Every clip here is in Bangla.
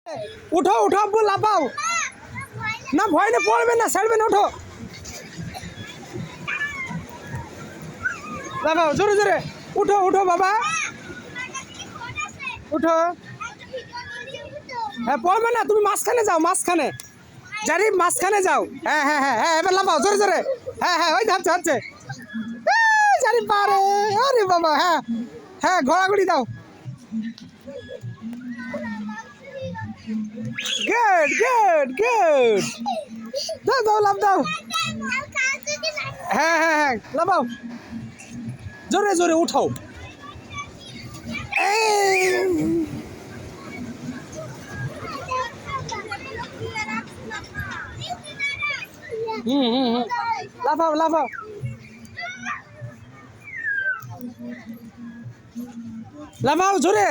উঠো উঠো আব্বু লাফাও না ভয় না পড়বে না ছাড়বে না উঠো লাফাও জোরে জোরে উঠো উঠো বাবা উঠো হ্যাঁ পড়বে না তুমি মাঝখানে যাও মাঝখানে জারি মাঝখানে যাও হ্যাঁ হ্যাঁ হ্যাঁ হ্যাঁ এবার লাফাও জোরে জোরে হ্যাঁ হ্যাঁ ওই যাচ্ছে হচ্ছে জারি পারে আরে বাবা হ্যাঁ হ্যাঁ ঘোরাঘুরি দাও গুড গুড গুড দাও দাও লাফ দাও হ্যাঁ হ্যাঁ হ্যাঁ লাফাও জোরে জোরে উঠাও লাফাও লাফাও লাফাও জোরে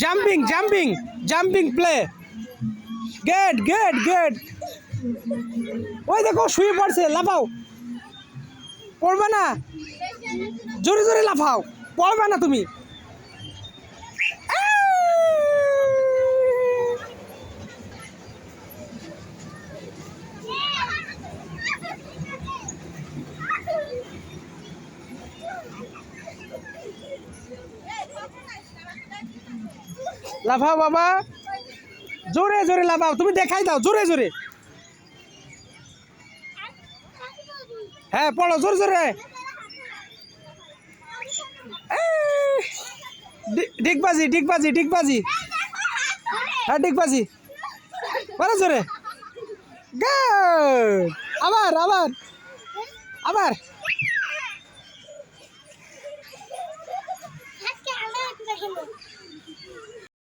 jumping jumping jumping play good good good ওই দেখো শুয়ে পড়ছে লাফাও পড়বে না জোরে জোরে লাফাও পড়বে না তুমি লাফাও বাবা জোরে জোরে লাফাও তুমি দেখাই দাও জোরে জোরে হ্যাঁ পড়ো জোরে জোরে ডিগবাজি ডিগবাজি ডিগবাজি হ্যাঁ ডিগবাজি বলো জোরে গুড আবার আবার আবার